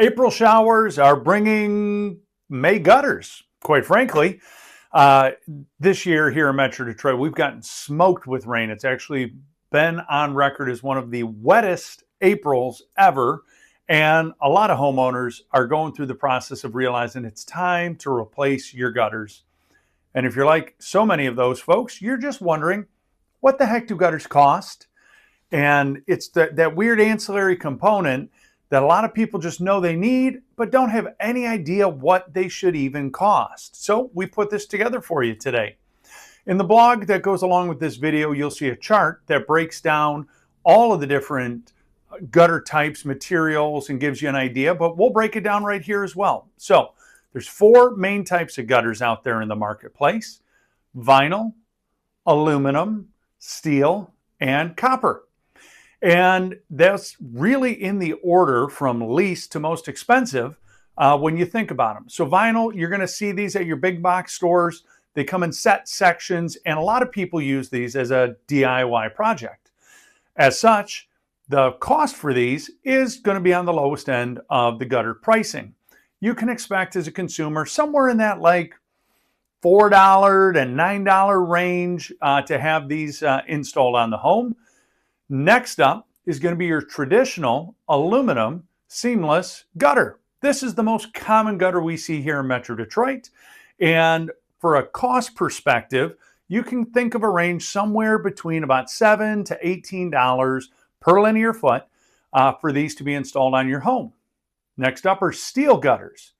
April showers are bringing May gutters, quite frankly. This year here in Metro Detroit, we've gotten smoked with rain. It's actually been on record as one of the wettest Aprils ever. And a lot of homeowners are going through the process of realizing it's time to replace your gutters. And if you're like so many of those folks, you're just wondering, what the heck do gutters cost? And it's that weird ancillary component that a lot of people just know they need, but don't have any idea what they should even cost. So we put this together for you today. In the blog that goes along with this video, you'll see a chart that breaks down all of the different gutter types, materials, and gives you an idea, but we'll break it down right here as well. So there's 4 main types of gutters out there in the marketplace: vinyl, aluminum, steel, and copper. And that's really in the order from least to most expensive when you think about them. So vinyl, you're going to see these at your big box stores. They come in set sections, and a lot of people use these as a DIY project. As such, the cost for these is going to be on the lowest end of the gutter pricing. You can expect as a consumer somewhere in that like $4 to $9 range to have these installed on the home. Next up is going to be your traditional aluminum seamless gutter. This is the most common gutter we see here in Metro Detroit. And for a cost perspective, you can think of a range somewhere between about $7 to $18 per linear foot for these to be installed on your home. Next up are steel gutters.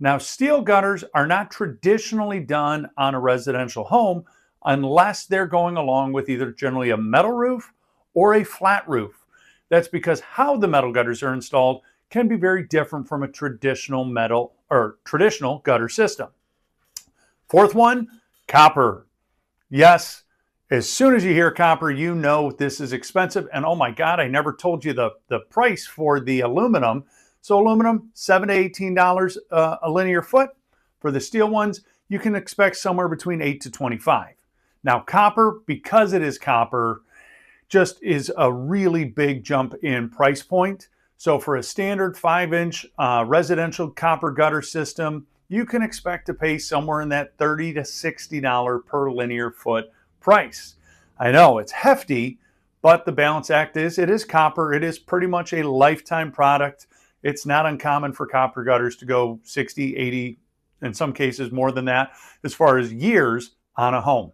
Now, steel gutters are not traditionally done on a residential home unless they're going along with either generally a metal roof or a flat roof. That's because how the metal gutters are installed can be very different from a traditional metal or traditional gutter system. Fourth one, copper. Yes, as soon as you hear copper, you know this is expensive. And oh my God, I never told you the price for the aluminum. So aluminum, $7 to $18 a linear foot. For the steel ones, you can expect somewhere between $8 to $25. Now copper, because it is copper, just is a really big jump in price point. So for a standard 5-inch residential copper gutter system, you can expect to pay somewhere in that $30 to $60 per linear foot price. I know it's hefty, but the balance act is it is copper. It is pretty much a lifetime product. It's not uncommon for copper gutters to go 60, 80, in some cases more than that, as far as years on a home.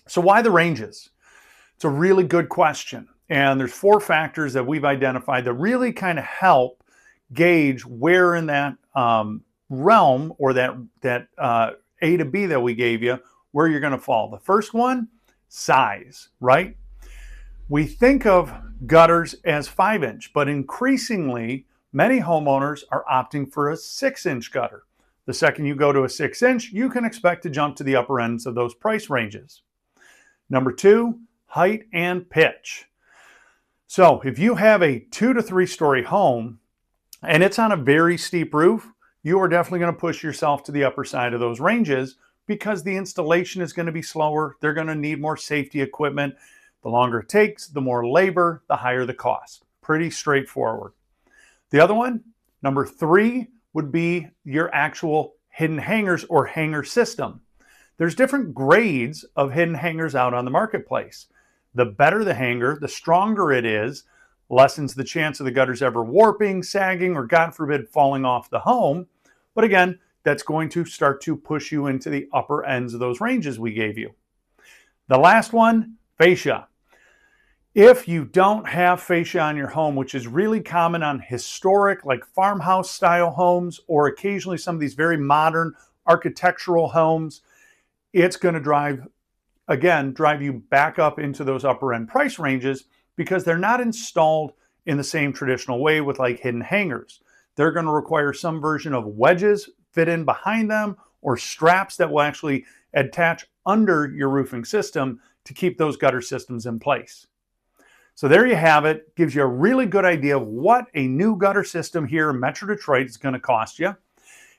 So why the ranges? It's a really good question. And there's 4 factors that we've identified that really kind of help gauge where in that realm or that A to B that we gave you, where you're going to fall. The first one, size, right? We think of gutters as 5-inch, but increasingly, many homeowners are opting for a 6-inch gutter. The second you go to a 6-inch, you can expect to jump to the upper ends of those price ranges. Number 2, height and pitch. So if you have a 2 to 3 story home and it's on a very steep roof, you are definitely going to push yourself to the upper side of those ranges because the installation is going to be slower. They're going to need more safety equipment. The longer it takes, the more labor, the higher the cost. Pretty straightforward. The other one, number 3, would be your actual hidden hangers or hanger system. There's different grades of hidden hangers out on the marketplace. The better the hanger, the stronger it is, lessens the chance of the gutters ever warping, sagging, or God forbid, falling off the home. But again, that's going to start to push you into the upper ends of those ranges we gave you. The last one, fascia. If you don't have fascia on your home, which is really common on historic, like farmhouse style homes, or occasionally some of these very modern architectural homes, it's going to drive you back up into those upper end price ranges because they're not installed in the same traditional way with like hidden hangers. They're going to require some version of wedges fit in behind them or straps that will actually attach under your roofing system to keep those gutter systems in place. So there you have it. Gives you a really good idea of what a new gutter system here in Metro Detroit is going to cost you.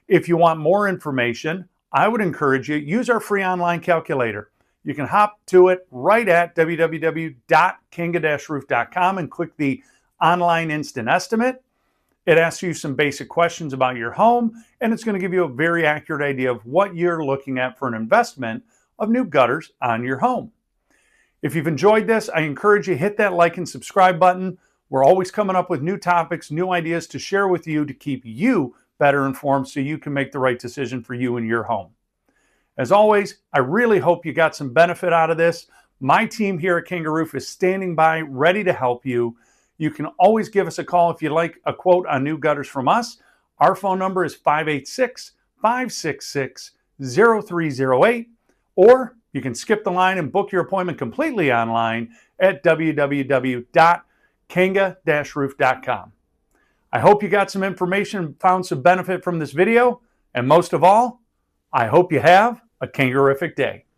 If you want more information, I would encourage you, use our free online calculator. You can hop to it right at www.kanga-roof.com and click the online instant estimate. It asks you some basic questions about your home, and it's going to give you a very accurate idea of what you're looking at for an investment of new gutters on your home. If you've enjoyed this, I encourage you to hit that like and subscribe button. We're always coming up with new topics, new ideas to share with you to keep you better informed so you can make the right decision for you and your home. As always, I really hope you got some benefit out of this. My team here at Kanga Roof is standing by, ready to help you. You can always give us a call if you'd like a quote on new gutters from us. Our phone number is 586-566-0308, or you can skip the line and book your appointment completely online at www.kanga-roof.com. I hope you got some information and found some benefit from this video, and most of all, I hope you have a Kangerific day.